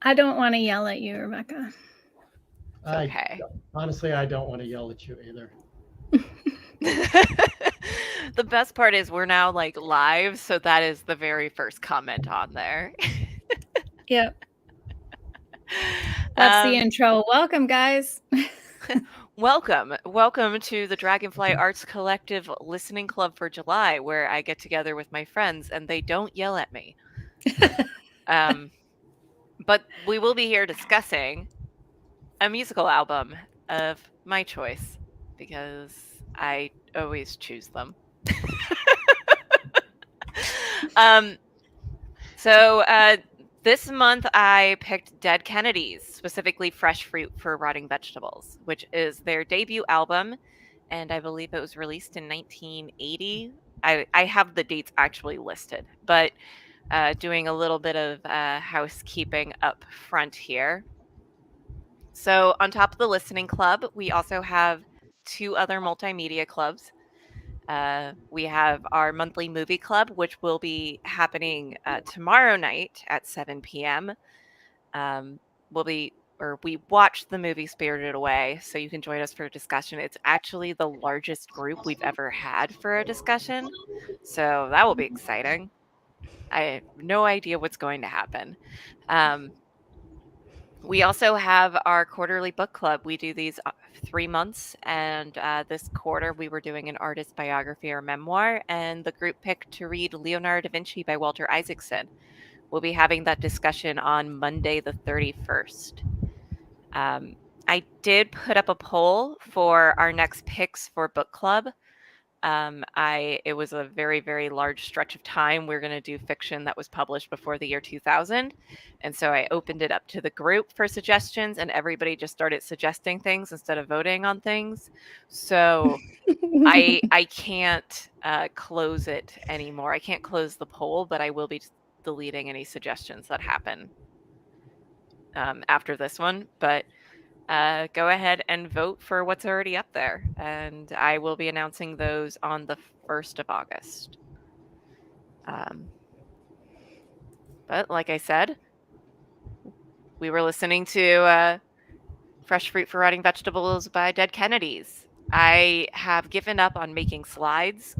I don't want to yell at you, Rebecca. It's okay. Honestly, I don't want to yell at you either. The best part is we're now like live, so that is the very first comment on there. Yep, that's the um, intro. Welcome, guys. welcome to the Dragonfly Arts Collective Listening Club for July, where I get together with my friends and they don't yell at me. Um, but we will be here discussing a musical album of my choice because I always choose them. um, so this month I picked Dead Kennedys, specifically Fresh Fruit for Rotting Vegetables, which is their debut album, and I believe it was released in 1980. I have the dates actually listed, but doing a little bit of housekeeping up front here. So, on top of the listening club, we also have two other multimedia clubs. We have our monthly movie club, which will be happening tomorrow night at 7 p.m. Um, we watched the movie Spirited Away, so you can join us for a discussion. It's actually the largest group we've ever had for a discussion, so that will be exciting. I have no idea what's going to happen. Um, we also have our quarterly book club. We do these 3 months, and this quarter we were doing an artist biography or memoir, and the group picked to read Leonardo da Vinci by Walter Isaacson. We'll be having that discussion on Monday, the 31st. I did put up a poll for our next picks for book club. It was a very, very large stretch of time. We're going to do fiction that was published before the year 2000. And so I opened it up to the group for suggestions, and everybody just started suggesting things instead of voting on things. So I can't close it anymore. I can't close the poll, but I will be deleting any suggestions that happen after this one. But go ahead and vote for what's already up there. And I will be announcing those on the 1st of August. But like I said, we were listening to Fresh Fruit for Rotting Vegetables by Dead Kennedys. I have given up on making slides.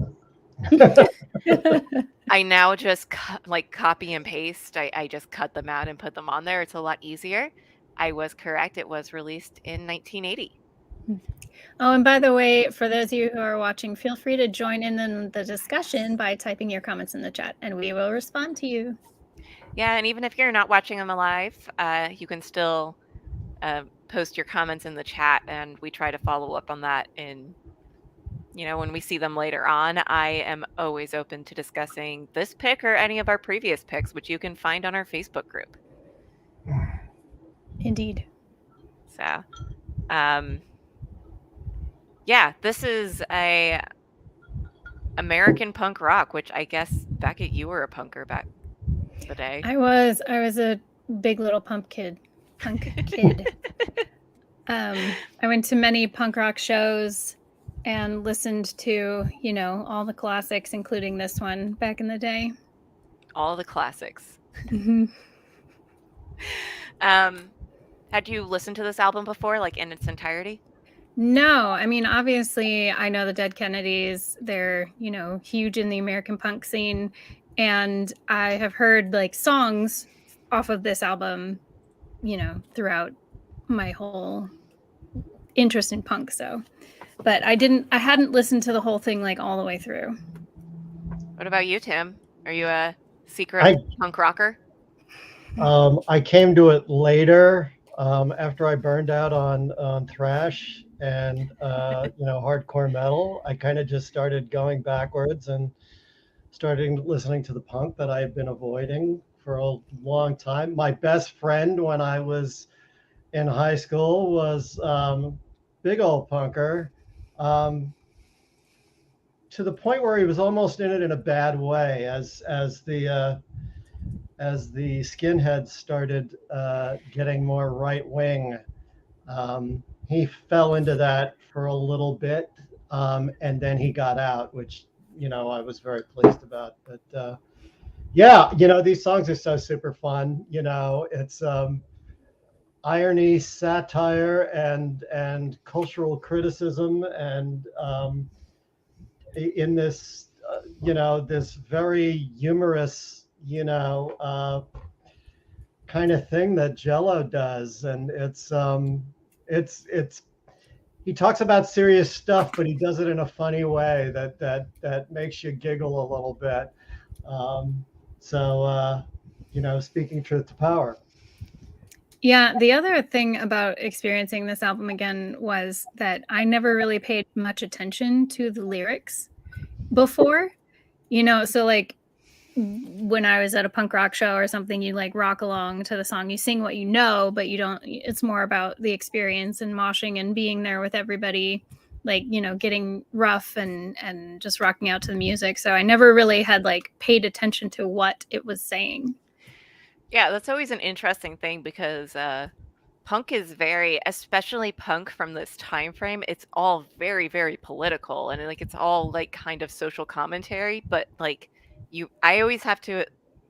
I now just copy and paste. I just cut them out and put them on there. It's a lot easier. I was correct. It was released in 1980. Oh, and by the way, for those of you who are watching, feel free to join in the discussion by typing your comments in the chat, and we will respond to you. Yeah, and even if you're not watching them live, you can still post your comments in the chat, and we try to follow up on that when we see them later on. I am always open to discussing this pick or any of our previous picks, which you can find on our Facebook group. Indeed. So, yeah, this is a American punk rock, which I guess, Beckett, you were a punker back the day. I was a big little punk kid. I went to many punk rock shows and listened to, all the classics, including this one back in the day. All the classics. Mm-hmm. Had you listened to this album before, like in its entirety? No, I mean, obviously, I know the Dead Kennedys. They're, huge in the American punk scene. And I have heard like songs off of this album, throughout my whole interest in punk. So, but I hadn't listened to the whole thing like all the way through. What about you, Tim? Are you a secret punk rocker? I came to it later after I burned out on thrash and hardcore metal. I kind of just started going backwards and starting listening to the punk that I had been avoiding for a long time. My best friend when I was in high school was big old punker, to the point where he was almost in it in a bad way as the skinheads started getting more right wing. He fell into that for a little bit, and then he got out, which I was very pleased about. But Yeah, these songs are so super fun. It's irony, satire, and cultural criticism, and in this this very humorous kind of thing that Jello does, and it's he talks about serious stuff, but he does it in a funny way that makes you giggle a little bit. Um, so speaking truth to power. Yeah, the other thing about experiencing this album again was that I never really paid much attention to the lyrics before, so, like, when I was at a punk rock show or something, you, like, rock along to the song, you sing what you know, but you don't it's more about the experience and moshing and being there with everybody, like, getting rough and just rocking out to the music, so I never really had, like, paid attention to what it was saying. Yeah, that's always an interesting thing because punk is very, especially punk from this time frame, it's all very, very political and like it's all like kind of social commentary, but like I always have to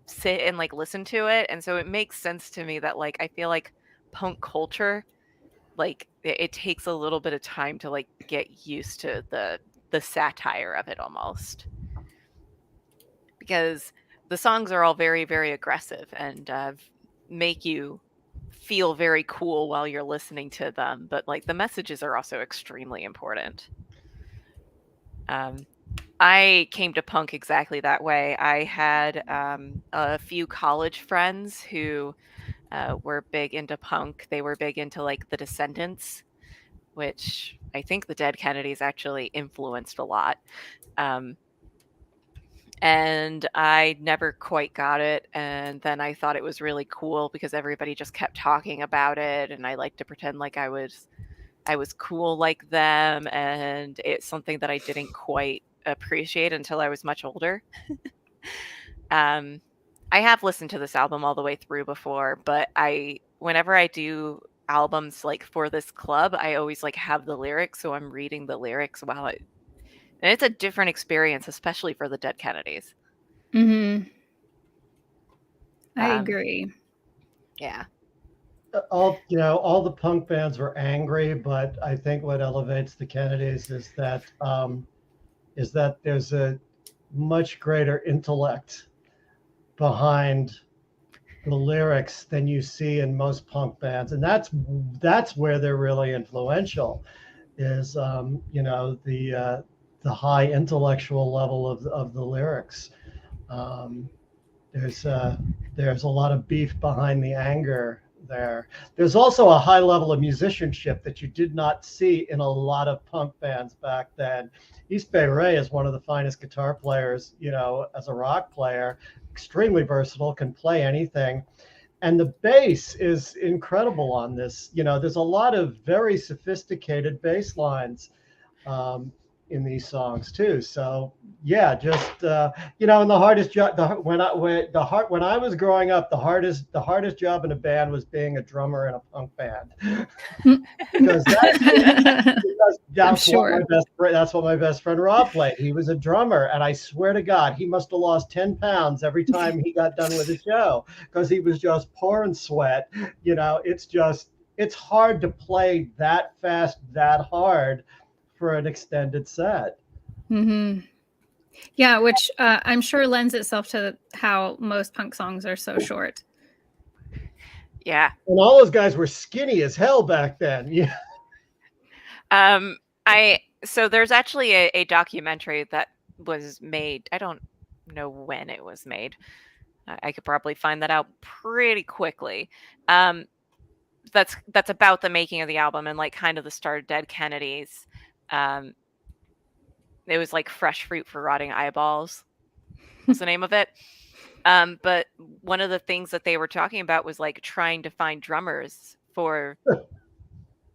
sit and like listen to it, and so it makes sense to me that like I feel like punk culture, like it takes a little bit of time to like get used to the satire of it almost, because the songs are all very, very aggressive and make you feel very cool while you're listening to them, but like the messages are also extremely important. Um, I came to punk exactly that way. I had a few college friends who were big into punk. They were big into like the Descendants, which I think the Dead Kennedys actually influenced a lot. Um, and I never quite got it, and then I thought it was really cool because everybody just kept talking about it, and I like to pretend like I was cool like them, and it's something that I didn't quite appreciate until I was much older. Um, I have listened to this album all the way through before, but whenever I do albums like for this club, I always like have the lyrics, so I'm reading the lyrics and it's a different experience, especially for the Dead Kennedys. Mhm. I Um, agree. yeah. All the punk bands were angry, but I think what elevates the Kennedys is that there's a much greater intellect behind the lyrics than you see in most punk bands, and that's where they're really influential. Is the high intellectual level of the lyrics. Um, there's uh, there's a lot of beef behind the anger there. There's also a high level of musicianship that you did not see in a lot of punk bands back then. East Bay Ray is one of the finest guitar players, as a rock player, extremely versatile, can play anything. And the bass is incredible on this. There's a lot of very sophisticated bass lines um, in these songs too. So yeah, just and the hardest job when I was growing up, the hardest job in a band was being a drummer in a punk band because I'm that's what sure. my best friend Rob played. He was a drummer, and I swear to God, he must have lost 10 pounds every time he got done with a show because he was just pouring sweat. It's hard to play that fast, that hard for an extended set. Mhm. Yeah, which, I'm sure lends itself to how most punk songs are so short. Yeah. And all those guys were skinny as hell back then. Yeah. Um, so there's actually a documentary that was made. I don't know when it was made. I could probably find that out pretty quickly. Um, that's about the making of the album and like kind of the start of Dead Kennedys. Um, it was like Fresh Fruit for Rotting Eyeballs was the name of it. But one of the things that they were talking about was like trying to find drummers for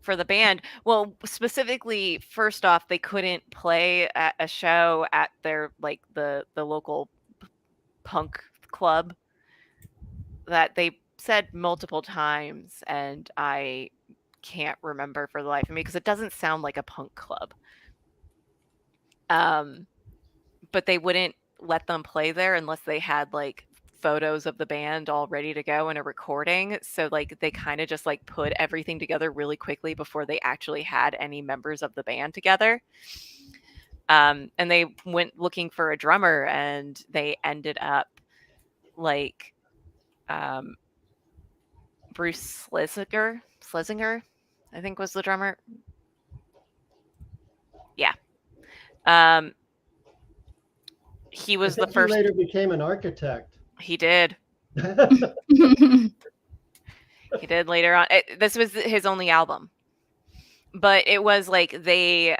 the band. Well, specifically, first off, they couldn't play at a show at their like the local punk club that they said multiple times, and I can't remember for the life of me because it doesn't sound like a punk club. Um, but they wouldn't let them play there unless they had like photos of the band all ready to go in a recording. So like they kind of just like put everything together really quickly before they actually had any members of the band together. And they went looking for a drummer, and they ended up like Bruce Schlesinger, I think was the drummer. Yeah. He was the first. He later became an architect. He did. He did later on. This was his only album, but it was like they,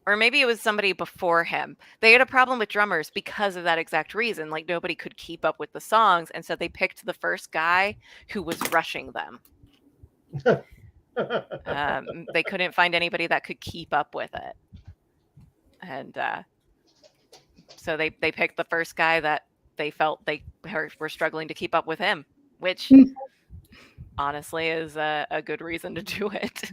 or maybe it was somebody before him. They had a problem with drummers because of that exact reason. Like nobody could keep up with the songs, and so they picked the first guy who was rushing them. They couldn't find anybody that could keep up with it, and so they picked the first guy that they felt they were struggling to keep up with him, which honestly is a good reason to do it.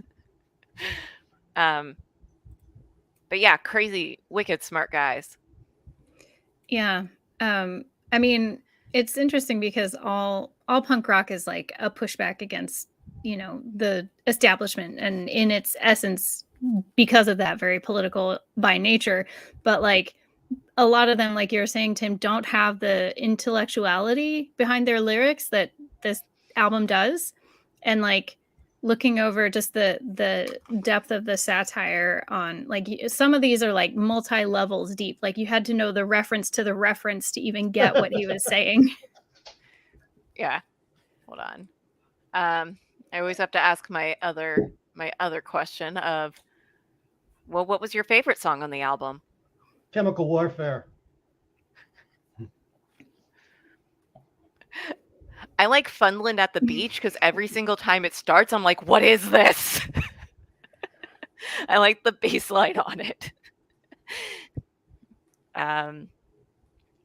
But yeah, crazy, wicked smart guys. Yeah. I mean, it's interesting because all punk rock is like a pushback against, you know, the establishment, and in its essence, because of that, very political by nature. But like a lot of them, like you're saying, Tim, don't have the intellectuality behind their lyrics that this album does. And like looking over just the depth of the satire on, like, some of these are like multi levels deep. Like you had to know the reference to the reference to even get what he was saying. Yeah. Hold on. I always have to ask my other question of, well, what was your favorite song on the album? Chemical Warfare. I like Funland at the Beach because every single time it starts, I'm like, what is this? I like the bass line on it.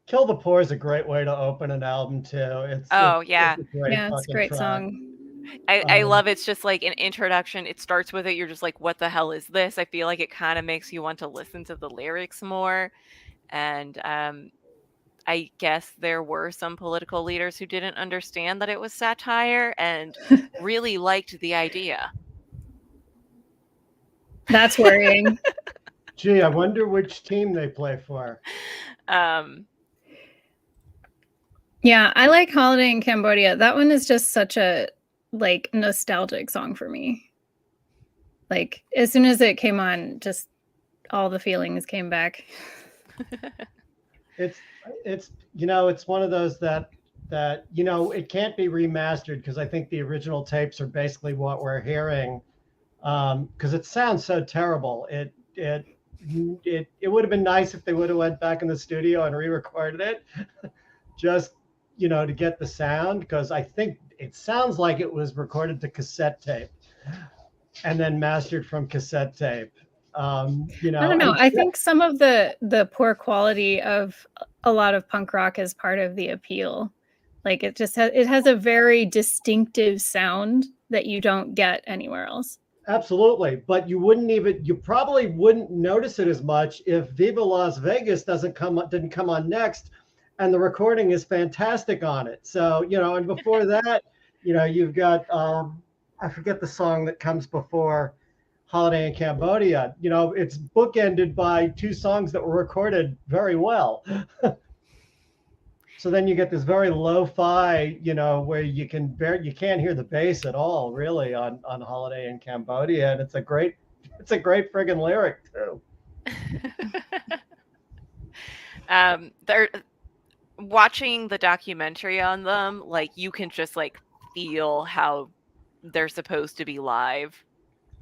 Kill the Poor is a great way to open an album too. Yeah. It's a great track. song. I love it's just like an introduction. It starts with it. You're just like, what the hell is this? I feel like it kind of makes you want to listen to the lyrics more. And I guess there were some political leaders who didn't understand that it was satire and really liked the idea. That's worrying. Gee, I wonder which team they play for. Yeah, I like Holiday in Cambodia. That one is just such a like nostalgic song for me. Like as soon as it came on, just all the feelings came back. It's you know, it's one of those that you know, it can't be remastered because I think the original tapes are basically what we're hearing, because it sounds so terrible. It would have been nice if they would have went back in the studio and re-recorded it, just, you know, to get the sound, because I think it sounds like it was recorded to cassette tape and then mastered from cassette tape. You know, I don't know. I think some of the poor quality of a lot of punk rock is part of the appeal. Like it just it has a very distinctive sound that you don't get anywhere else. Absolutely, but you probably wouldn't notice it as much if Viva Las Vegas didn't come on next, and the recording is fantastic on it. So, you know, and before that, you know, you've got I forget the song that comes before Holiday in Cambodia. You know, it's bookended by two songs that were recorded very well. So then you get this very lo-fi, you know, where you can't hear the bass at all, really, on Holiday in Cambodia, and it's a great friggin' lyric too. They're watching the documentary on them, like you can just like feel how they're supposed to be live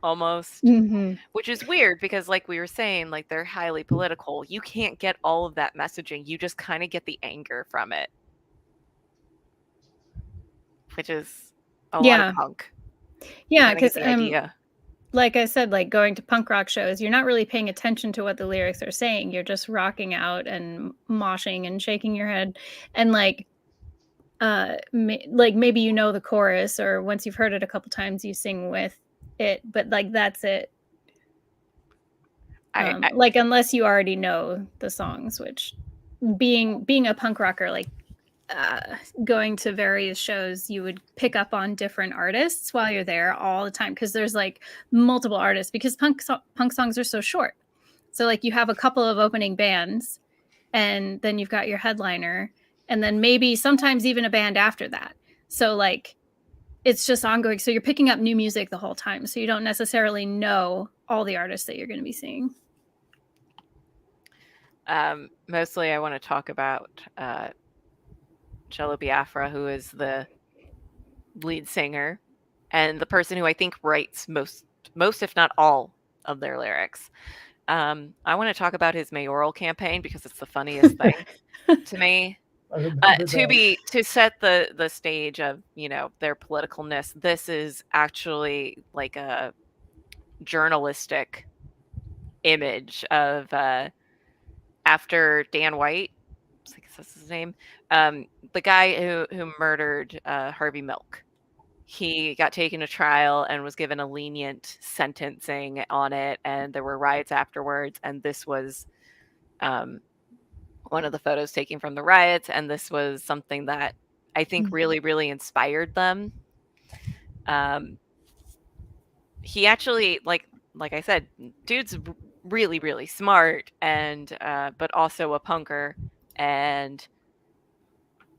almost, which is weird because like we were saying, like they're highly political. You can't get all of that messaging. You just kind of get the anger from it, which is a lot of punk. Yeah, because like I said, like going to punk rock shows, you're not really paying attention to what the lyrics are saying. You're just rocking out and moshing and shaking your head, and like maybe you know the chorus, or once you've heard it a couple times, you sing with it, but like that's it. Like unless you already know the songs, which being a punk rocker, like going to various shows, you would pick up on different artists while you're there all the time, because there's like multiple artists, because punk songs are so short. So like you have a couple of opening bands, and then you've got your headliner, and then maybe sometimes even a band after that. So like it's just ongoing. So you're picking up new music the whole time. So you don't necessarily know all the artists that you're going to be seeing. Mostly I want to talk about Jello Biafra, who is the lead singer and the person who I think writes most if not all of their lyrics. I want to talk about his mayoral campaign because it's the funniest thing to me. To set the stage of, you know, their politicalness, this is actually like a journalistic image of after Dan White, I guess that's his name, the guy who murdered Harvey Milk. He got taken to trial and was given a lenient sentencing on it, and there were riots afterwards, and this was one of the photos taken from the riots, and this was something that I think really, really inspired them. He actually, like I said, dude's really, really smart, and but also a punker, and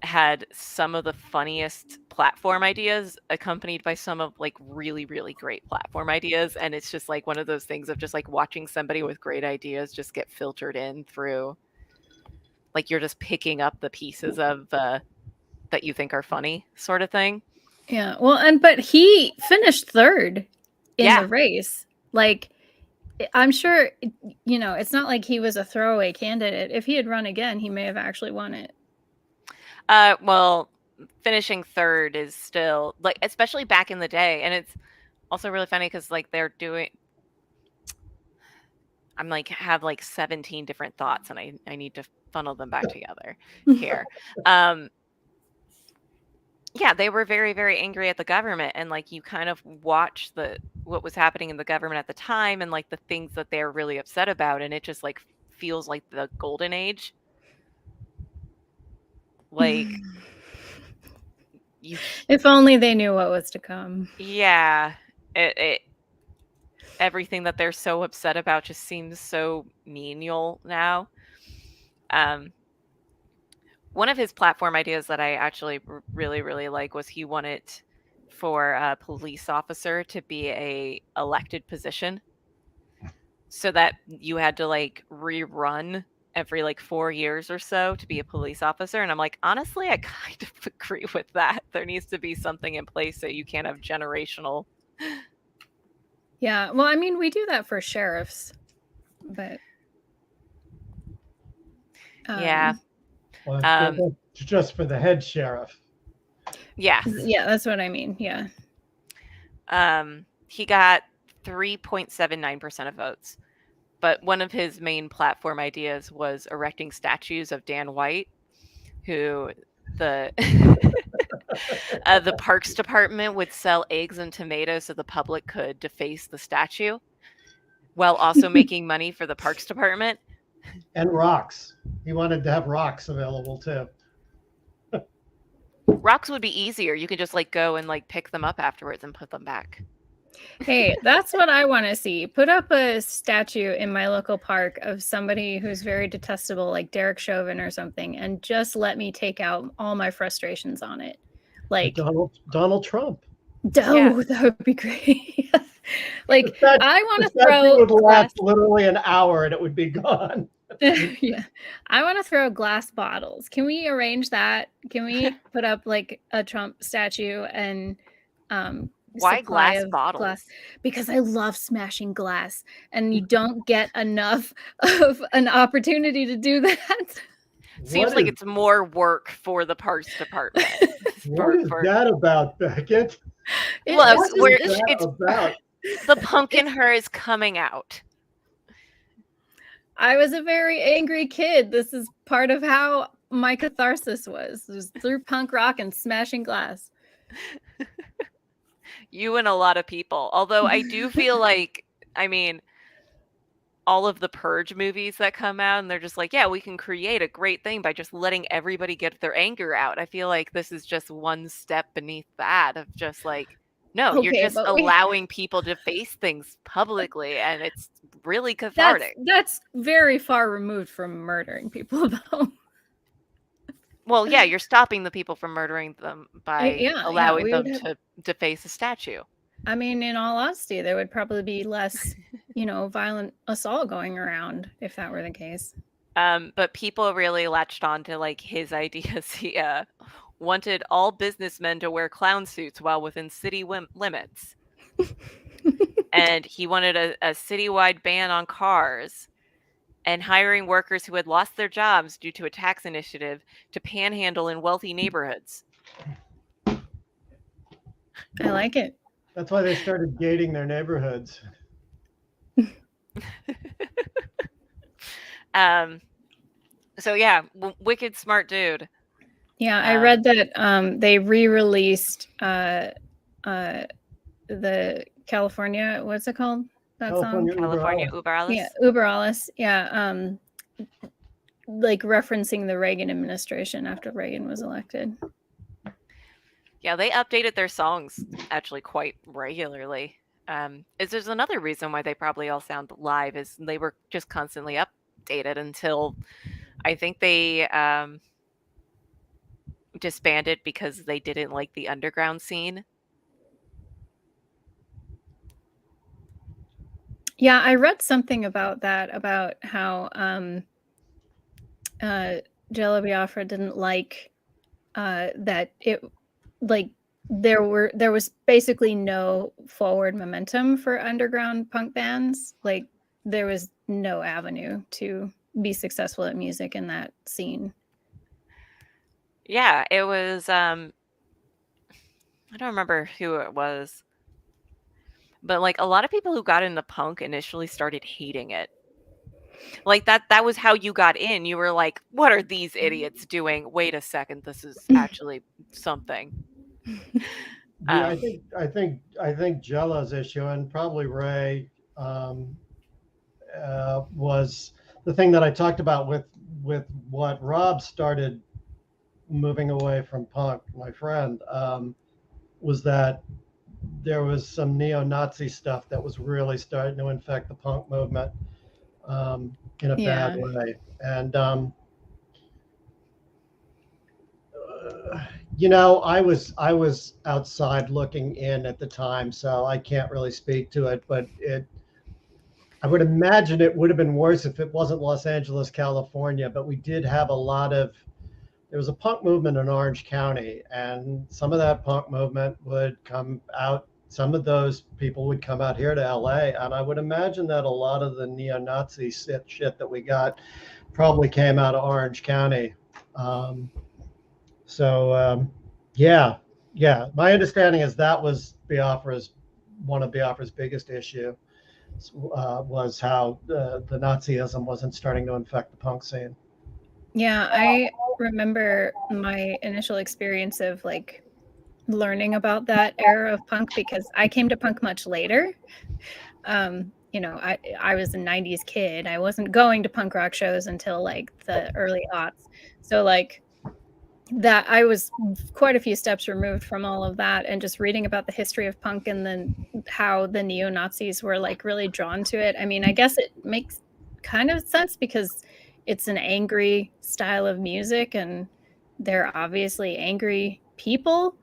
had some of the funniest platform ideas accompanied by some of like really, really great platform ideas. And it's just like one of those things of just like watching somebody with great ideas just get filtered in through, like you're just picking up the pieces of that you think are funny, sort of thing. Yeah. Well, but he finished third in the race. Like, I'm sure, you know, it's not like he was a throwaway candidate. If he had run again, he may have actually won it. Well, finishing third is still, like, especially back in the day. And it's also really funny because, like, they're doing, I'm like, have like 17 different thoughts, and I need to funnel them back together here. Yeah, they were very, very angry at the government, and like you kind of watch what was happening in the government at the time, and like the things that they're really upset about, and it just like feels like the golden age. Like if only they knew what was to come. Yeah, it everything that they're so upset about just seems so menial now. One of his platform ideas that I actually really, really like was he wanted for a police officer to be a elected position, so that you had to like rerun every like 4 years or so to be a police officer. And I'm like, honestly, I kind of agree with that. There needs to be something in place so you can't have generational. Yeah, well, I mean, we do that for sheriffs, but yeah. Well, just for the head sheriff. Yes. Yeah, that's what I mean. Yeah. He got 3.79% of votes. But one of his main platform ideas was erecting statues of Dan White, who the Parks Department would sell eggs and tomatoes so the public could deface the statue, while also making money for the Parks Department. And rocks. He wanted to have rocks available too. Rocks would be easier. You could just like go and like pick them up afterwards and put them back. Hey, that's what I want to see. Put up a statue in my local park of somebody who's very detestable, like Derek Chauvin or something, and just let me take out all my frustrations on it. Like Donald Trump. That would be great. Like I want to throw. It would last literally an hour and it would be gone. Yeah, I want to throw glass bottles. Can we arrange that? Can we put up like a Trump statue and why glass bottles? Because I love smashing glass, and you don't get enough of an opportunity to do that. Seems like it's more work for the Parks Department. What is that about, Beckett? Look, it's about? The punk in her is coming out. I was a very angry kid. This is part of how my catharsis was through punk rock and smashing glass. You and a lot of people. Although I do feel like, I mean, all of the Purge movies that come out, and they're just like, yeah, we can create a great thing by just letting everybody get their anger out. I feel like this is just one step beneath that of just like, no, you're Okay, just but allowing people to face things publicly, and it's really that's cathartic. that's very far removed from murdering people, though. Well, yeah, you're stopping the people from murdering them by Yeah, allowing we would them have. to deface a statue. I mean, in all honesty, there would probably be less, violent assault going around if that were the case. But people really latched on to like his ideas. He wanted all businessmen to wear clown suits while within city limits. And he wanted a citywide ban on cars and hiring workers who had lost their jobs due to a tax initiative to panhandle in wealthy neighborhoods. I like it. That's why they started gating their neighborhoods. So yeah, wicked smart dude. Yeah, I read that they re-released the California, what's it called? That California song? California Uber Uber Alles. Yeah, Uber Alles. Yeah, like referencing the Reagan administration after Reagan was elected. Yeah, they updated their songs actually quite regularly. There's another reason why they probably all sound live is they were just constantly updated until I think they disbanded because they didn't like the underground scene. Yeah, I read something about that, about how Jello Biafra didn't like that it, like, there was basically no forward momentum for underground punk bands. Like, there was no avenue to be successful at music in that scene. Yeah, it was I don't remember who it was. But like a lot of people who got into punk initially started hating it. Like that was how you got in. You were like, what are these idiots doing? Wait a second, this is actually something. Yeah, I think Jello's issue, and probably Ray, was the thing that I talked about with what Rob started moving away from punk. My friend, was that there was some neo-Nazi stuff that was really starting to infect the punk movement in a bad way, and I was outside looking in at the time, so I can't really speak to it. But I would imagine it would have been worse if it wasn't Los Angeles, California. But we did have there was a punk movement in Orange County, and some of that punk movement would come out. Some of those people would come out here to LA, and I would imagine that a lot of the neo-Nazi shit that we got probably came out of Orange County. Yeah. My understanding is that was one of Biafra's biggest issue, was how the Nazism wasn't starting to infect the punk scene. Yeah, I remember my initial experience of like learning about that era of punk because I came to punk much later. I was a 90s kid. I wasn't going to punk rock shows until like the early aughts. So like that, I was quite a few steps removed from all of that, and just reading about the history of punk and then how the neo-Nazis were like really drawn to it. I mean, I guess it makes kind of sense because it's an angry style of music and they're obviously angry people.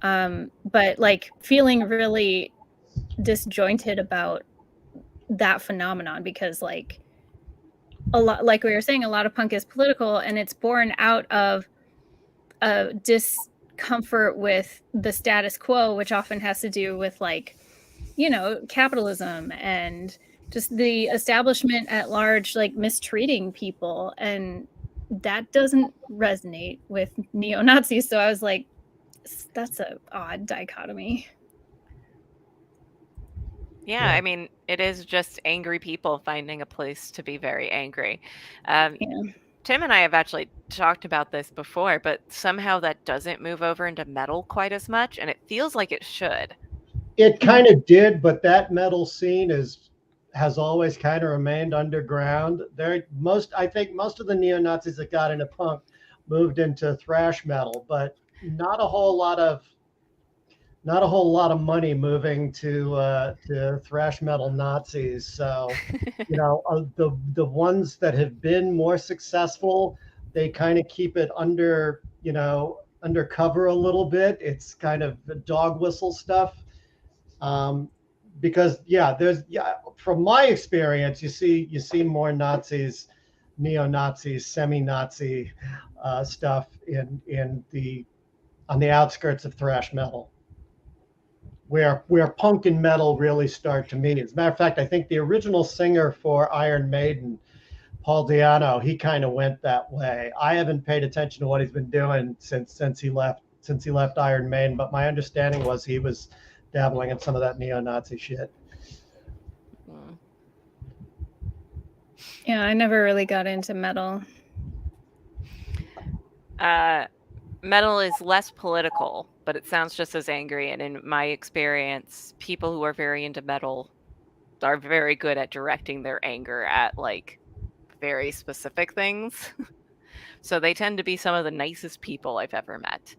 But like feeling really disjointed about that phenomenon because like a lot, like we were saying, a lot of punk is political and it's born out of a discomfort with the status quo, which often has to do with like, capitalism and just the establishment at large, like mistreating people. And that doesn't resonate with neo-Nazis. So I was like, that's an odd dichotomy. Yeah, I mean, it is just angry people finding a place to be very angry. Tim and I have actually talked about this before, but somehow that doesn't move over into metal quite as much, and it feels like it should. It kind of did, but that metal scene has always kind of remained underground. I think most of the neo Nazis that got into punk moved into thrash metal, but not a whole lot of money moving to thrash metal Nazis. So, the ones that have been more successful, they kind of keep it undercover a little bit. It's kind of dog whistle stuff. Um, because from my experience, you see more Nazis, neo-Nazis, semi-Nazi stuff in the on the outskirts of thrash metal, where punk and metal really start to meet. As a matter of fact, I think the original singer for Iron Maiden, Paul Di'Anno, he kind of went that way. I haven't paid attention to what he's been doing since he left Iron Maiden, but my understanding was he was dabbling in some of that neo-Nazi shit. Yeah, I never really got into metal. Metal is less political, but it sounds just as angry. And in my experience, people who are very into metal are very good at directing their anger at like very specific things. So they tend to be some of the nicest people I've ever met.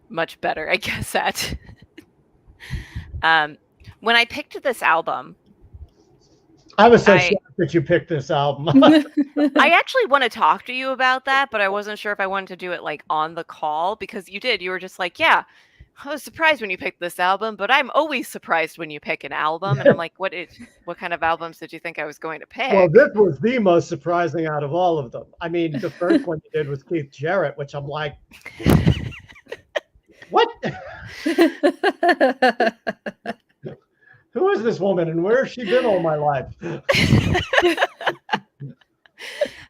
Much better, I guess, at when I picked this album, I was so shocked that you picked this album. I actually want to talk to you about that, but I wasn't sure if I wanted to do it like on the call, because you were just like, yeah, I was surprised when you picked this album, but I'm always surprised when you pick an album. And I'm like, what kind of albums did you think I was going to pick? Well, this was the most surprising out of all of them. I mean, the first one you did was Keith Jarrett, which I'm like, what? Who is this woman and where has she been all my life?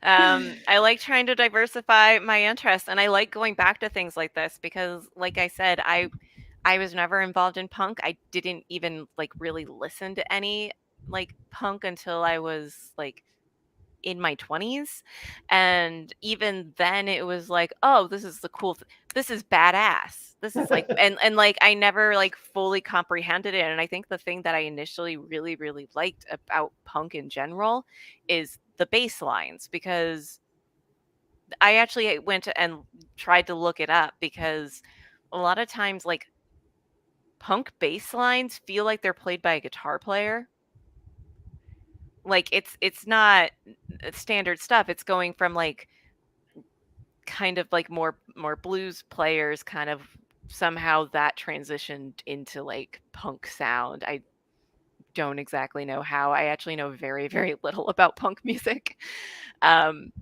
I like trying to diversify my interests, and I like going back to things like this because, like I said, I was never involved in punk. I didn't even like really listen to any like punk until I was like in my 20s, and even then it was like, oh, this is the cool this is badass, this is like and like I never like fully comprehended it. And I think the thing that I initially really really liked about punk in general is the bass lines, because I actually went and tried to look it up, because a lot of times like punk bass lines feel like they're played by a guitar player. Like it's not standard stuff. It's going from like kind of like more blues players, kind of somehow that transitioned into like punk sound. I don't exactly know how. I actually know very very little about punk music. But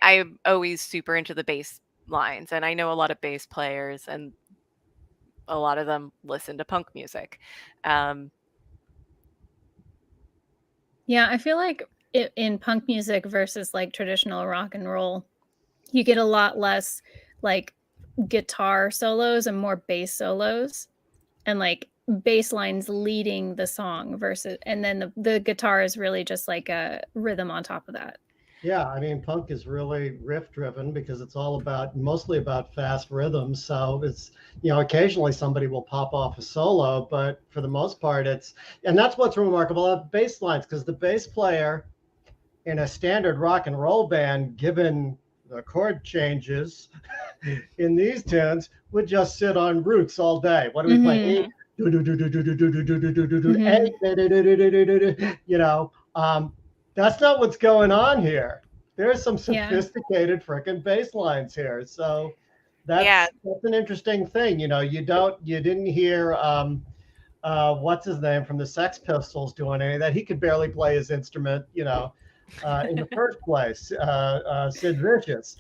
I'm always super into the bass lines, and I know a lot of bass players, and a lot of them listen to punk music. Yeah, I feel like in punk music versus like traditional rock and roll, you get a lot less like guitar solos and more bass solos, and like bass lines leading the song versus, and then the guitar is really just like a rhythm on top of that. Yeah, I mean, punk is really riff driven because it's mostly about fast rhythms. So it's, occasionally somebody will pop off a solo, but for the most part, and that's what's remarkable about bass lines, because the bass player in a standard rock and roll band, given the chord changes in these tunes, would just sit on roots all day. What do we play? That's not what's going on here. There's some sophisticated frickin' bass lines here. So that's an interesting thing. You didn't hear what's his name from the Sex Pistols doing any of that. He could barely play his instrument, in the first place. Sid Vicious,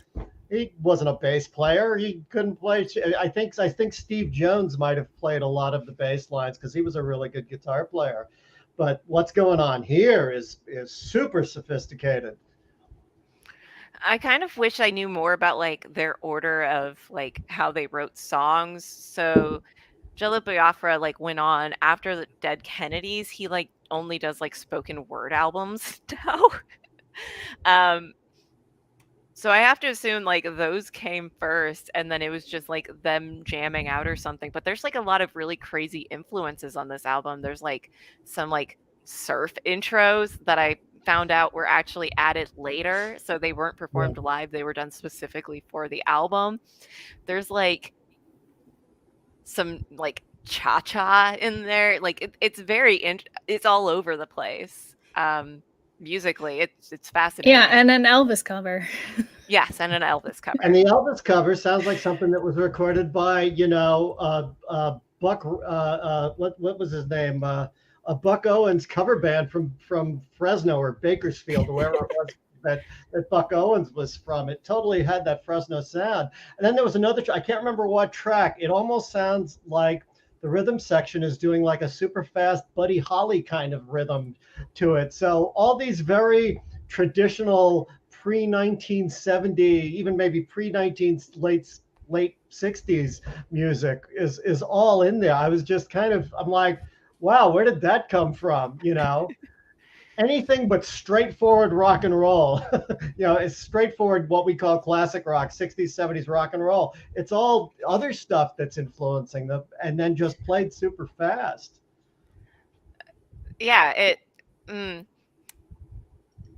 he wasn't a bass player. He couldn't play. I think Steve Jones might have played a lot of the bass lines because he was a really good guitar player. But what's going on here is super sophisticated. I kind of wish I knew more about like their order of like how they wrote songs. So Jello Biafra like went on after the Dead Kennedys. He like only does like spoken word albums now. So I have to assume like those came first and then it was just like them jamming out or something. But there's like a lot of really crazy influences on this album. There's like some like surf intros that I found out were actually added later. So they weren't Yeah. performed live, they were done specifically for the album. There's like some like cha-cha in there. Like it's very it's all over the place. Musically, it's Yeah, fascinating. and an Elvis cover. Yes, and an Elvis cover. And the Elvis cover sounds like something that was recorded by, Buck. What was his name? Buck Owens cover band from Fresno or Bakersfield, or wherever it was that Buck Owens was from. It totally had that Fresno sound. And then there was another. I can't remember what track. It almost sounds like the rhythm section is doing like a super fast Buddy Holly kind of rhythm to it. So all these very traditional pre 1970, even maybe pre 19 late 60s music is all in there. I was just I'm like, wow, where did that come from? Anything but straightforward rock and roll. It's straightforward what we call classic rock, 60s, 70s rock and roll. It's all other stuff that's influencing them, and then just played super fast. Yeah, I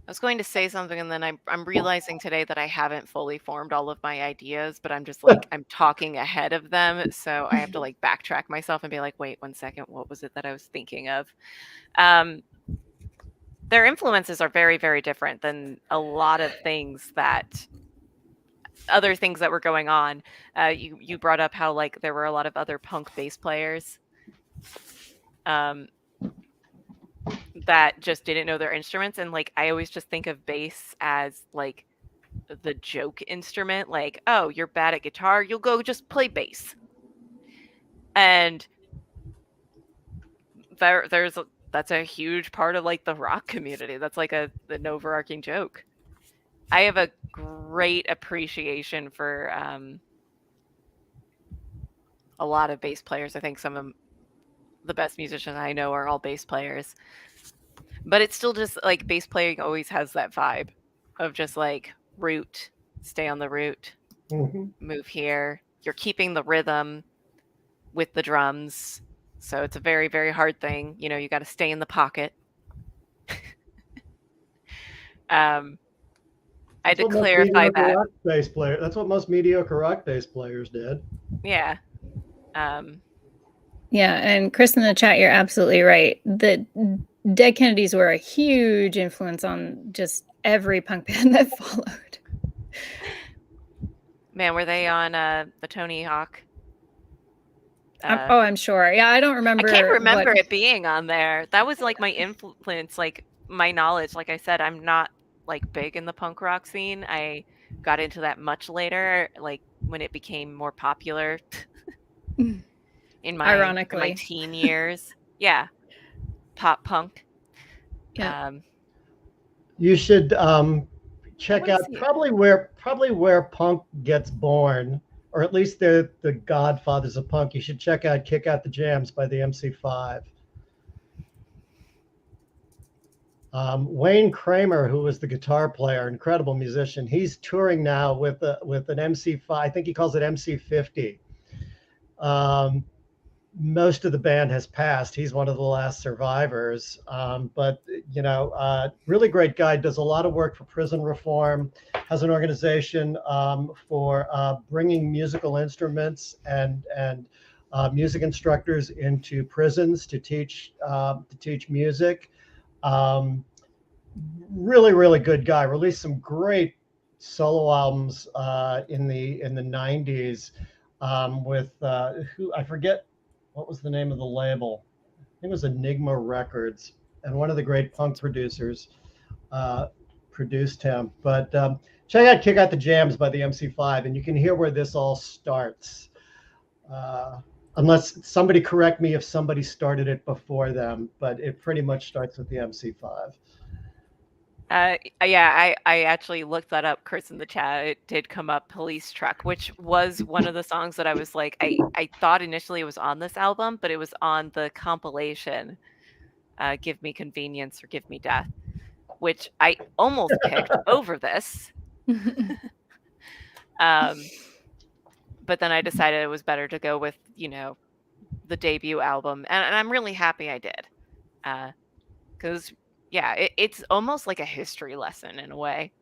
was going to say something and then I'm realizing today that I haven't fully formed all of my ideas, but I'm just like I'm talking ahead of them, so I have to like backtrack myself and be like, wait 1 second, what was it that I was thinking of? Their influences are very, very different than a lot of other things that were going on. You brought up how like there were a lot of other punk bass players that just didn't know their instruments, and like I always just think of bass as like the joke instrument, like, oh, you're bad at guitar, you'll go just play bass. And that's a huge part of like the rock community. That's like an overarching joke. I have a great appreciation for a lot of bass players. I think some of the best musicians I know are all bass players. But it's still just like bass playing always has that vibe of just like root, stay on the root, move here. You're keeping the rhythm with the drums. So it's a very, very hard thing. You got to stay in the pocket. I had to clarify that. That's what most mediocre rock bass players did. Yeah. Yeah, and Chris in the chat, you're absolutely right. The Dead Kennedys were a huge influence on just every punk band that followed. Man, were they on the Tony Hawk? I'm sure. Yeah, I don't remember. I can't remember it being on there. That was like my influence, like my knowledge. Like I said, I'm not like big in the punk rock scene. I got into that much later, like when it became more popular in my teen years. Yeah. Pop punk. Yeah. You should check out probably where punk gets born, or at least they're the godfathers of punk. You should check out Kick Out the Jams by the MC5. Wayne Kramer, who was the guitar player, incredible musician, he's touring now with an MC5. I think he calls it MC50. Most of the band has passed. He's one of the last survivors. But really great guy, does a lot of work for prison reform, has an organization for bringing musical instruments and music instructors into prisons to teach music. Really, really good guy. Released some great solo albums in the 90s with who I forget. What was the name of the label? I think it was Enigma Records, and one of the great punk producers produced him. But check out Kick Out the Jams by the MC5, and you can hear where this all starts. Unless somebody correct me if somebody started it before them, but it pretty much starts with the MC5. Yeah, I actually looked that up, Chris, in the chat. It did come up, Police Truck, which was one of the songs that I was like, I thought initially it was on this album, but it was on the compilation, Give Me Convenience or Give Me Death, which I almost picked over this. But then I decided it was better to go with, the debut album, and I'm really happy I did. Because, yeah, it's almost like a history lesson in a way.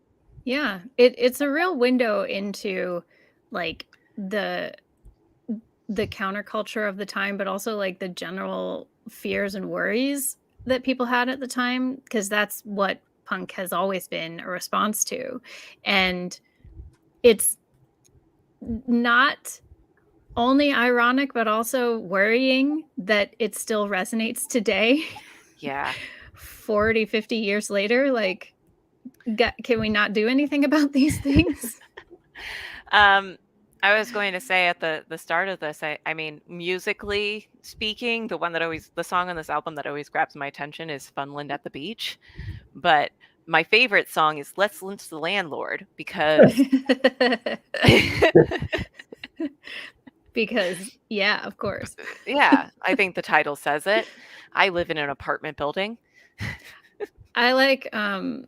Yeah, it's a real window into, like, the counterculture of the time, but also, like, the general fears and worries that people had at the time, because that's what punk has always been a response to, and it's not only ironic, but also worrying that it still resonates today. Yeah. 40, 50 years later, like, can we not do anything about these things? I was going to say at the start of this, I mean, musically speaking, the song on this album that always grabs my attention is Funland at the Beach. But my favorite song is Let's Lynch the Landlord because Because, yeah, of course. yeah, I think the title says it. I live in an apartment building. I like, Kill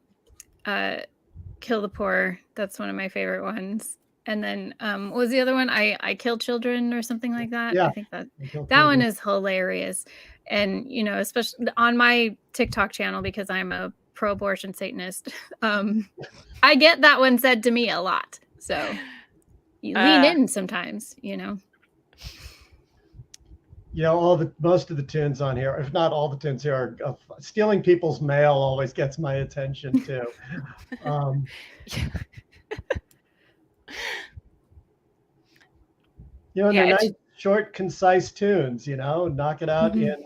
the Poor. That's one of my favorite ones. And then, what was the other one? I Kill Children or something like that. Yeah. I think that one is hilarious. And, especially on my TikTok channel, because I'm a pro-abortion Satanist, I get that one said to me a lot. So you lean in sometimes, Most of the tunes on here, if not all the tunes here, are stealing people's mail always gets my attention too. They're nice, short, concise tunes. Knock it out in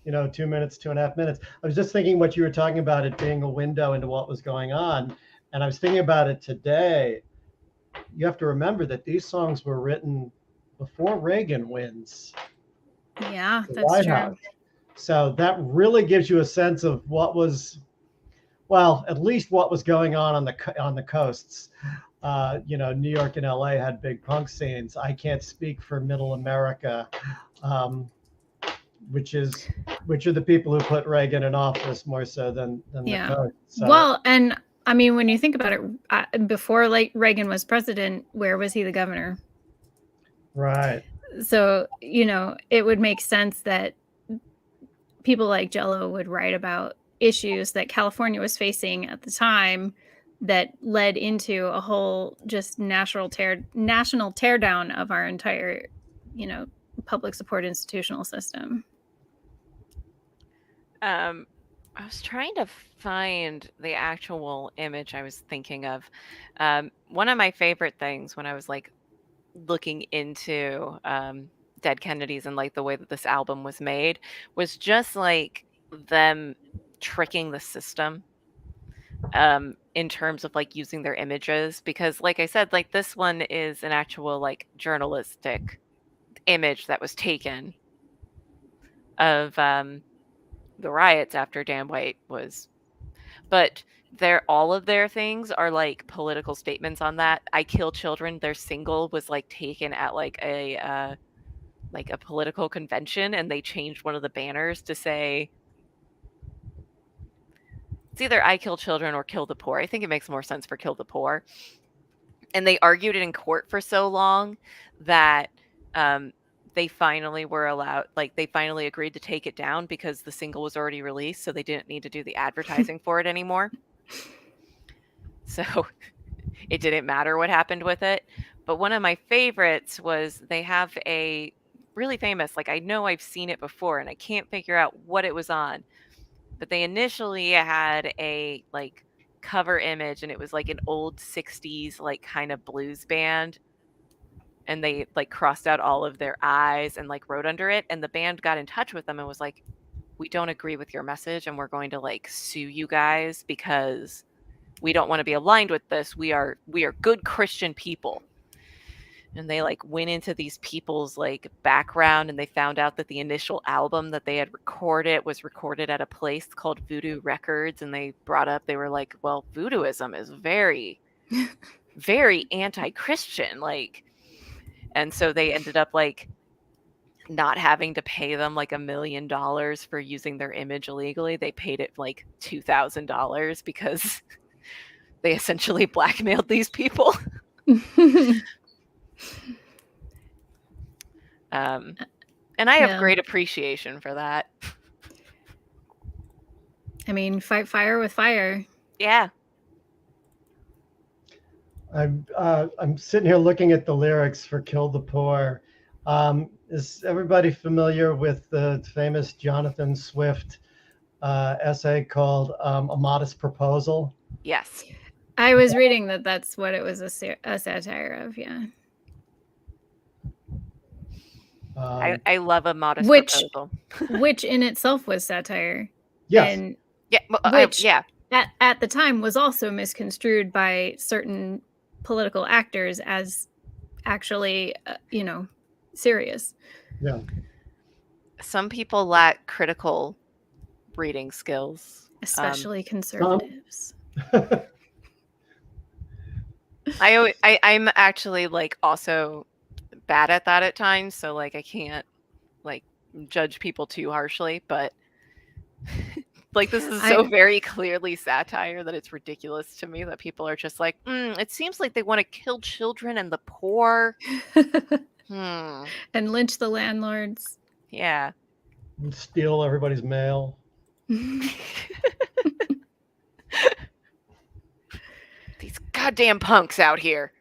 2 minutes, 2.5 minutes. I was just thinking what you were talking about, it being a window into what was going on, and I was thinking about it today. You have to remember that these songs were written before Reagan wins. Yeah, that's true. House. So that really gives you a sense of what was, well, at least what was going on the coasts. New York and LA had big punk scenes. I can't speak for Middle America, which are the people who put Reagan in office more so than the coast. So. Well, and I mean, when you think about it, before Reagan was president, where was he the governor? Right. So, it would make sense that people like Jello would write about issues that California was facing at the time that led into a whole just national teardown of our entire, public support institutional system. I was trying to find the actual image I was thinking of. One of my favorite things when I was like looking into Dead Kennedys and like the way that this album was made was just like them tricking the system in terms of like using their images, because like I said, like this one is an actual like journalistic image that was taken of the riots after Dan White was, but all of their things are like political statements on that. I Kill Children, their single was like taken at like a political convention, and they changed one of the banners to say it's either I Kill Children or Kill the Poor. I think it makes more sense for Kill the Poor. And they argued it in court for so long that they finally were allowed, like they finally agreed to take it down because the single was already released, so they didn't need to do the advertising for it anymore. So it didn't matter what happened with it. But one of my favorites was they have a really famous, like I know I've seen it before and I can't figure out what it was on, but they initially had a like cover image and it was like an old 60s like kind of blues band, and they like crossed out all of their eyes and like wrote under it, and the band got in touch with them and was like, we don't agree with your message and we're going to like sue you guys because we don't want to be aligned with this. We are good Christian people. And they like went into these people's like background, and they found out that the initial album that they had recorded was recorded at a place called Voodoo Records. And they were like, well, voodooism is very, very anti-Christian. Like, and so they ended up like not having to pay them like $1 million for using their image illegally. They paid it like $2,000 because they essentially blackmailed these people. And I have Yeah. great appreciation for that. I mean, fight fire with fire. Yeah. I'm sitting here looking at the lyrics for "Kill the Poor." Is everybody familiar with the famous Jonathan Swift essay called "A Modest Proposal"? Yes. I was reading that that's what it was a satire of. Yeah. I love a modest Which proposal. which in itself was satire. Yes. And Yeah. which Yeah. at the time was also misconstrued by certain political actors as actually, serious. Yeah. Some people lack critical reading skills. Especially conservatives. I'm actually like also bad at that at times, so like I can't like judge people too harshly, but like this is so very clearly satire that it's ridiculous to me that people are just like, it seems like they want to kill children and the poor. And lynch the landlords. Yeah. And steal everybody's mail. These goddamn punks out here.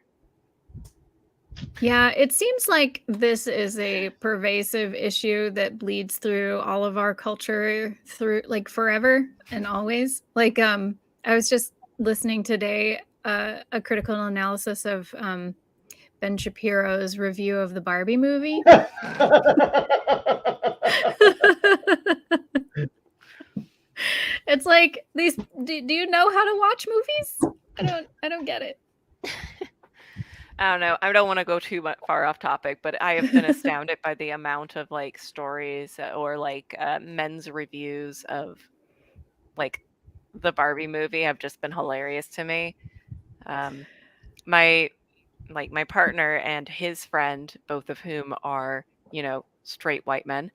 Yeah, it seems like this is a pervasive issue that bleeds through all of our culture through like forever and always. Like I was just listening today a critical analysis of Ben Shapiro's review of the Barbie movie. It's like these do you know how to watch movies? I don't get it. I don't know. I don't want to go too far off topic, but I have been astounded by the amount of like stories or like men's reviews of like the Barbie movie have just been hilarious to me. My partner and his friend, both of whom are, straight white men,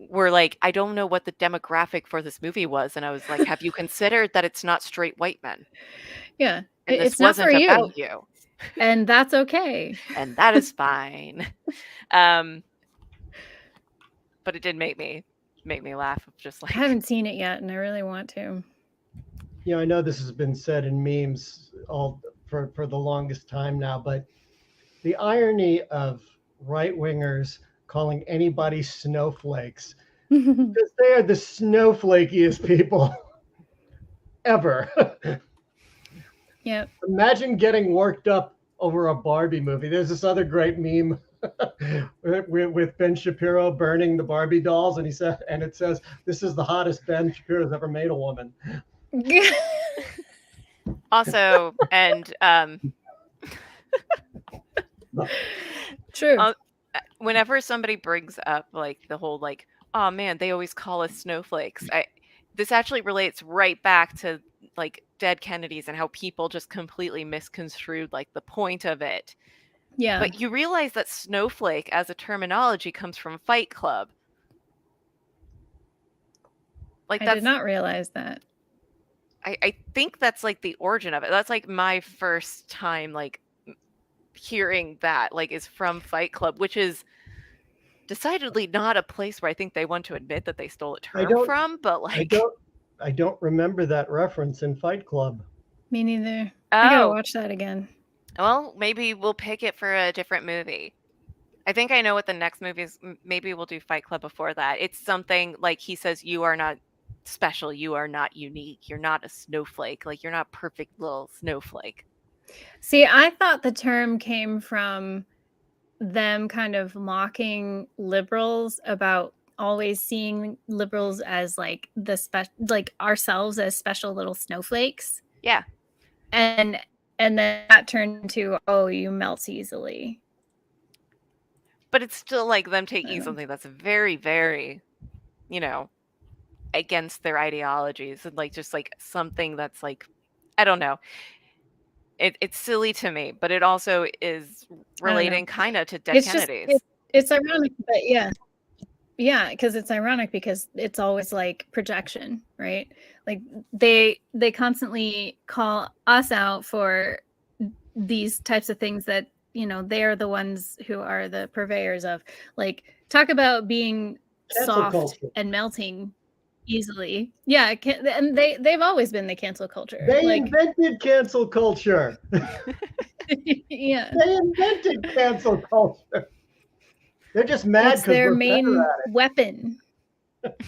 were like, I don't know what the demographic for this movie was. And I was like, have you considered that it's not straight white men? Yeah. And this it's not wasn't for you. about you. And that's okay. And that is fine. But it did make me laugh. Just like I haven't seen it yet and I really want to. I know this has been said in memes all for the longest time now, but the irony of right-wingers calling anybody snowflakes, because they are the snowflakiest people ever. Yep. Imagine getting worked up over a Barbie movie. There's this other great meme with Ben Shapiro burning the Barbie dolls, and it says, "This is the hottest Ben Shapiro's ever made a woman." Also, and true. Whenever somebody brings up like the whole like, oh man, they always call us snowflakes. This actually relates right back to like dead Kennedys and how people just completely misconstrued like the point of it. Yeah. But you realize that snowflake as a terminology comes from Fight Club. Like I did not realize that. I think that's like the origin of it. That's like my first time like hearing that like is from Fight Club, which is decidedly not a place where I think they want to admit that they stole a term from, but like I don't remember that reference in Fight Club. Me neither. I gotta watch that again. Well, maybe we'll pick it for a different movie. I think I know what the next movie is. Maybe we'll do Fight Club before that. It's something like he says, you are not special. You are not unique. You're not a snowflake. Like you're not a perfect little snowflake. See, I thought the term came from them kind of mocking liberals about always seeing liberals as like like ourselves as special little snowflakes. Yeah. And then that turned into, oh, you melt easily. But it's still like them taking something that's very, very, against their ideologies and like just like something that's like, I don't know. It's silly to me, but it also is relating kind of to dead Kennedys. It's ironic, but yeah, because it's ironic because it's always like projection, right? Like they constantly call us out for these types of things that, you know, they're the ones who are the purveyors of. Like, talk about being Cancel soft culture. and melting easily. Yeah, and they've always been the cancel culture. They Like, invented cancel culture. yeah, They invented cancel culture. They're just mad it's because their we're better main at it. weapon.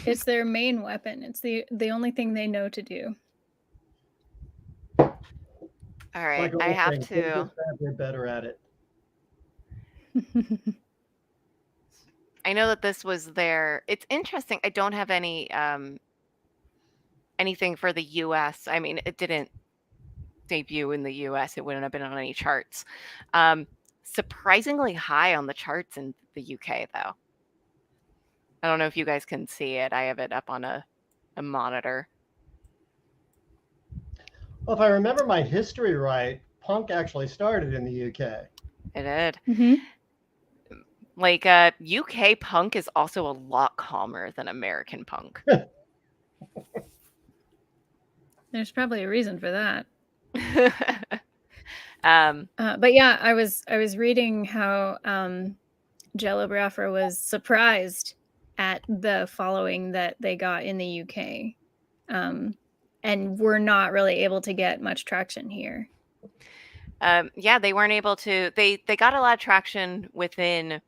It's their main weapon. It's the only thing they know to do. All right, Like I all have things, they're to. just mad we're better at it. I know that this was their. It's interesting. I don't have any anything for the U.S. I mean, it didn't debut in the U.S. It wouldn't have been on any charts. Surprisingly high on the charts in the UK, though. I don't know if you guys can see it. I have it up on a monitor. Well, if I remember my history right, punk actually started in the UK. It did. Mm-hmm. Like, UK punk is also a lot calmer than American punk. There's probably a reason for that. um, But yeah, I was reading how Jello Biafra was surprised at the following that they got in the UK, and were not really able to get much traction here. yeah, they weren't able to. They got a lot of traction within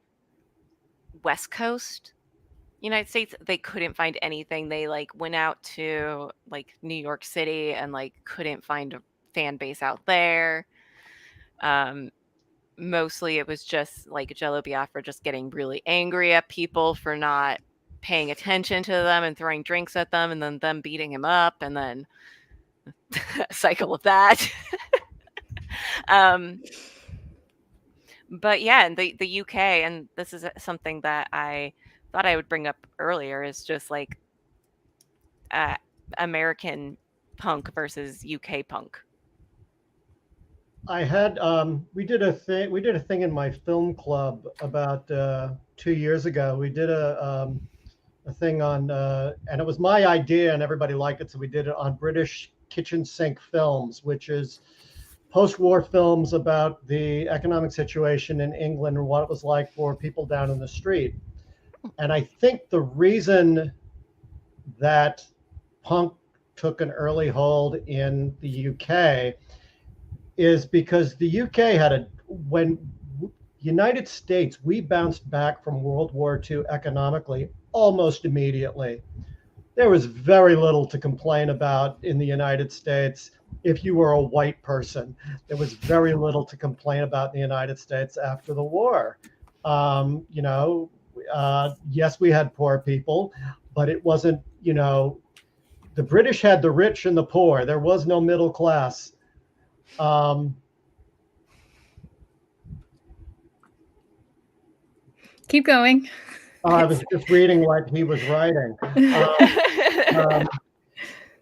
West Coast United States. They couldn't find anything. They like went out to like New York City and like couldn't find a fan base out there. Mostly it was just like Jello Biafra just getting really angry at people for not paying attention to them and throwing drinks at them, and then them beating him up, and then a cycle of that. But yeah, the UK, and this is something that I thought I would bring up earlier, is just like American punk versus UK punk. I had we did a thing in my film club about 2 years ago. We did a thing on and it was my idea and everybody liked it, so we did it on British kitchen sink films, which is post-war films about the economic situation in England and what it was like for people down in the street. And I think the reason that punk took an early hold in the UK is because the UK had when United States, we bounced back from World War II economically almost immediately. There was very little to complain about in the United States if you were a white person. There was very little to complain about in the United States after the war. You know, yes, we had poor people, but it wasn't, you know, the British had the rich and the poor. There was no middle class. Keep going. I was just reading what he was writing.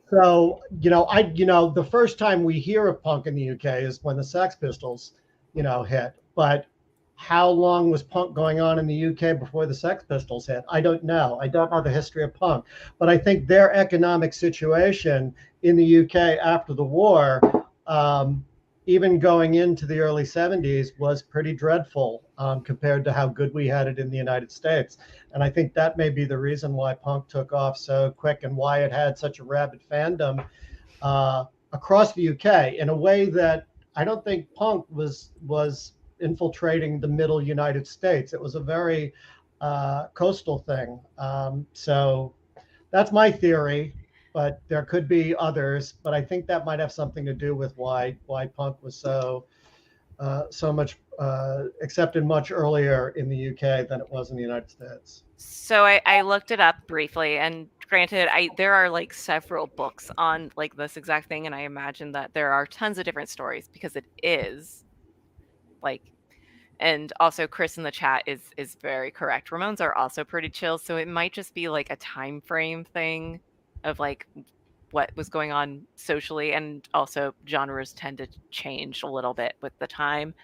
So, you know, the first time we hear of punk in the UK is when the Sex Pistols, you know, hit. But how long was punk going on in the UK before the Sex Pistols hit? I don't know. I don't know the history of punk. But I think their economic situation in the UK after the war, even going into the early 70s, was pretty dreadful compared to how good we had it in the United States. And I think that may be the reason why punk took off so quick and why it had such a rabid fandom across the UK in a way that I don't think punk was infiltrating the middle United States. It was a very coastal thing. So that's my theory, but there could be others. But I think that might have something to do with why punk was so much accepted much earlier in the UK than it was in the United States. So I looked it up briefly, and granted, there are like several books on like this exact thing, and I imagine that there are tons of different stories because it is like, and also Chris in the chat is very correct. Ramones are also pretty chill, so it might just be like a time frame thing of like what was going on socially, and also genres tend to change a little bit with the time.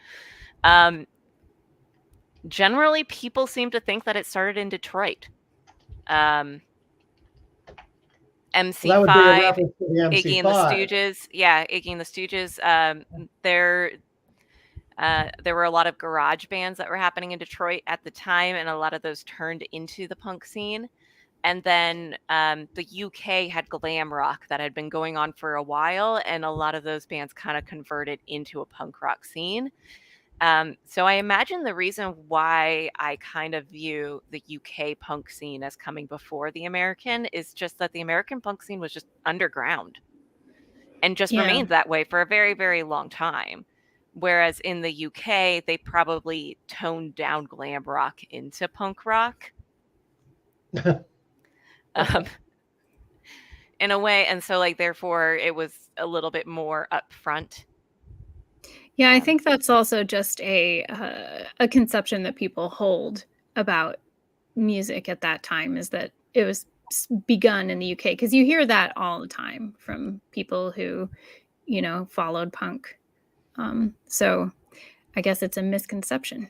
Generally, people seem to think that it started in Detroit. MC5, Well, that would be a reference to the Iggy and the MC5. Stooges. Yeah, Iggy and the Stooges. There were a lot of garage bands that were happening in Detroit at the time, and a lot of those turned into the punk scene. And then the UK had glam rock that had been going on for a while, and a lot of those bands kind of converted into a punk rock scene. So I imagine the reason why I kind of view the UK punk scene as coming before the American is just that the American punk scene was just underground and just Yeah. remained that way for a very, very long time. Whereas in the UK, they probably toned down glam rock into punk rock. In a way, and so like therefore it was a little bit more upfront. Yeah, I think that's also just a conception that people hold about music at that time, is that it was begun in the UK, because you hear that all the time from people who, followed punk. So I guess it's a misconception.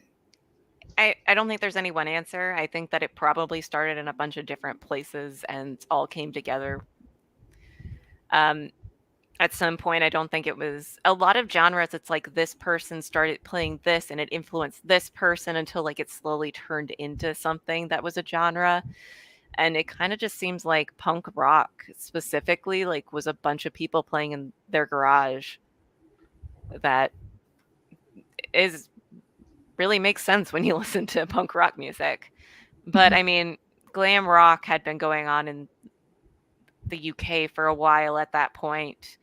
I don't think there's any one answer. I think that it probably started in a bunch of different places and all came together. At some point, I don't think it was a lot of genres. It's like this person started playing this and it influenced this person until like it slowly turned into something that was a genre. And it kind of just seems like punk rock specifically like was a bunch of people playing in their garage. That is really makes sense when you listen to punk rock music. But I mean, glam rock had been going on in the UK for a while at that point.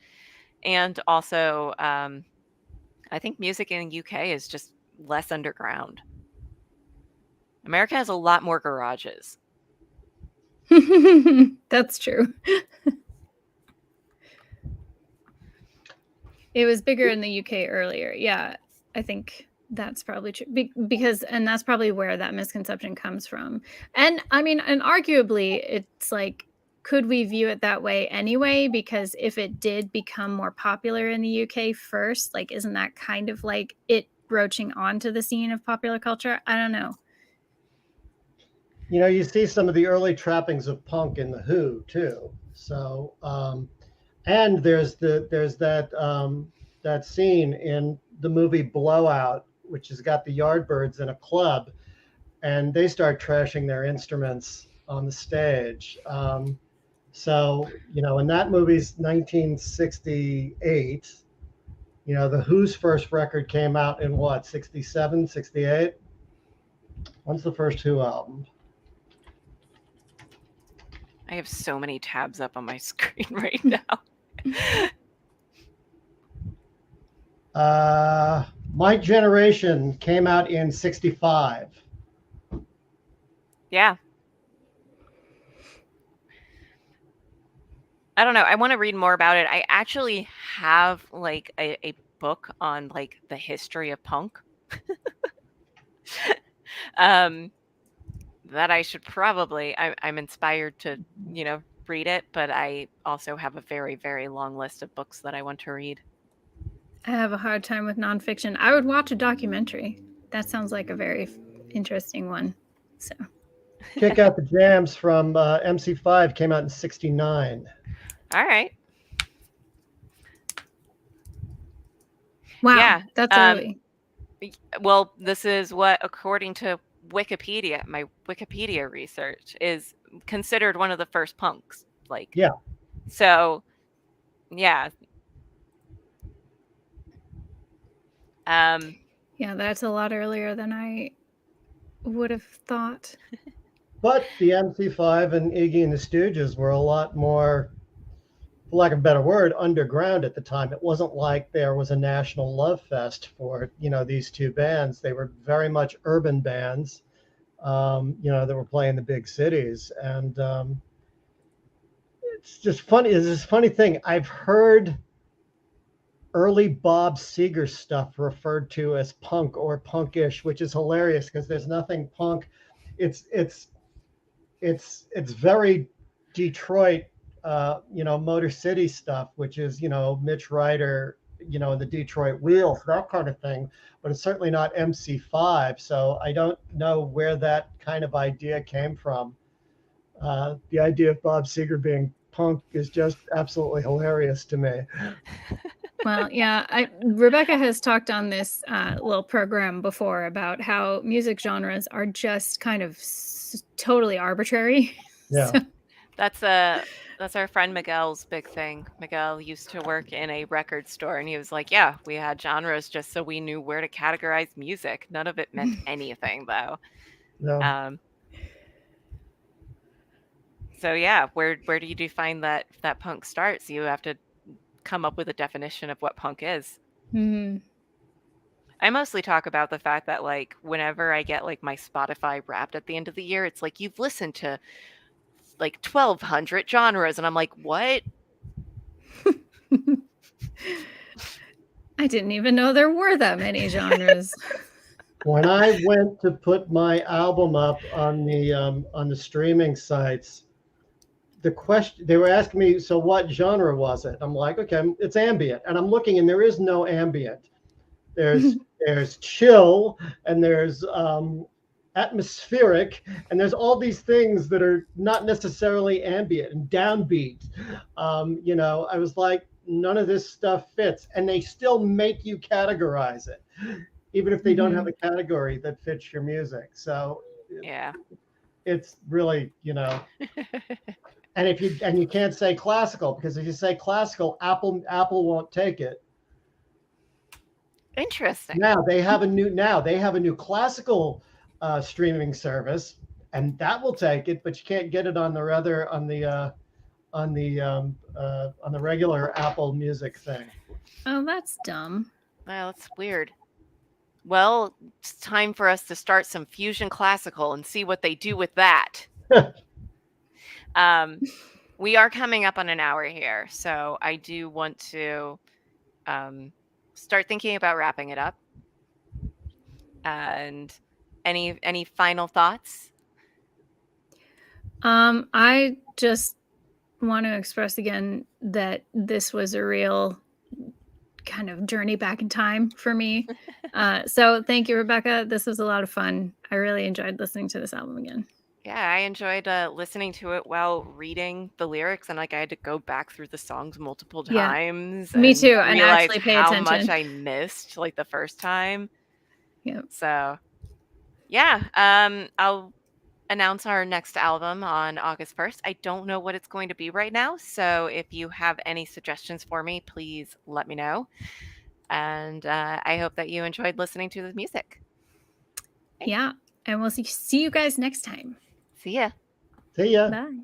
And also, I think music in the UK is just less underground. America has a lot more garages. That's true. It was bigger in the UK earlier. Yeah, I think that's probably true, because that's probably where that misconception comes from. And I mean, and arguably, it's like, could we view it that way anyway? Because if it did become more popular in the UK first, like, isn't that kind of like it broaching onto the scene of popular culture? I don't know. You see some of the early trappings of punk in the Who too. So, and there's that scene in the movie Blowout, which has got the Yardbirds in a club, and they start trashing their instruments on the stage. So, and that movie's 1968. The Who's first record came out in what, 67, 68? When's the first Who album? I have so many tabs up on my screen right now. My Generation came out in 65. Yeah. I don't know. I want to read more about it. I actually have like a book on like the history of punk. That I should probably, I'm inspired to, read it, but I also have a very, very long list of books that I want to read. I have a hard time with nonfiction. I would watch a documentary. That sounds like a very interesting one. So, Kick Out the Jams from MC5 came out in 69. All right. Wow, Yeah, that's early. Well, this is what, according to Wikipedia, my Wikipedia research, is considered one of the first punks. Like, yeah. So, yeah. Yeah, that's a lot earlier than I would have thought. But the MC5 and Iggy and the Stooges were a lot more, for lack of a better word, underground at the time. It wasn't like there was a national love fest for, these two bands. They were very much urban bands, that were playing the big cities. And it's just funny. It's this funny thing. I've heard early Bob Seger stuff referred to as punk or punkish, which is hilarious because there's nothing punk. It's very Detroit, Motor City stuff, which is, Mitch Ryder, the Detroit Wheels, that kind of thing. But it's certainly not MC5. So I don't know where that kind of idea came from. The idea of Bob Seger being punk is just absolutely hilarious to me. Well, yeah, Rebecca has talked on this little program before about how music genres are just kind of totally arbitrary. Yeah. So, That's our friend Miguel's big thing. Miguel used to work in a record store, and he was like, "Yeah, we had genres just so we knew where to categorize music. None of it meant anything, though." No. Um, so yeah, where do you define that punk starts? You have to come up with a definition of what punk is. mhm. I mostly talk about the fact that like whenever I get like my Spotify Wrapped at the end of the year, it's like you've listened to like 1,200 genres, and I'm like, what? I didn't even know there were that many genres. When I went to put my album up on the streaming sites, the question they were asking me, so what genre was it? I'm like, okay, it's ambient, and I'm looking, and there is no ambient. There's chill, and there's atmospheric, and there's all these things that are not necessarily ambient and downbeat. I was like, none of this stuff fits, and they still make you categorize it, even if they don't have a category that fits your music. So Yeah. it's really, and you can't say classical, because if you say classical, Apple won't take it. Interesting. Now they have a new classical streaming service, and that will take it, but you can't get it on the regular Apple Music thing. Oh, that's dumb. Well, that's weird. Well, it's time for us to start some fusion classical and see what they do with that. We are coming up on an hour here, so I do want to start thinking about wrapping it up. And any final thoughts? I just want to express again that this was a real kind of journey back in time for me. So thank you, Rebecca. This was a lot of fun. I really enjoyed listening to this album again. Yeah, I enjoyed listening to it while reading the lyrics, and like I had to go back through the songs multiple Yeah, times. me and too, and realize actually pay how much attention. I missed like the first time. Yep. So yeah, I'll announce our next album on August 1st. I don't know what it's going to be right now, so if you have any suggestions for me, please let me know. And I hope that you enjoyed listening to the music. Yeah, and we'll see you guys next time. See ya. See ya. Bye.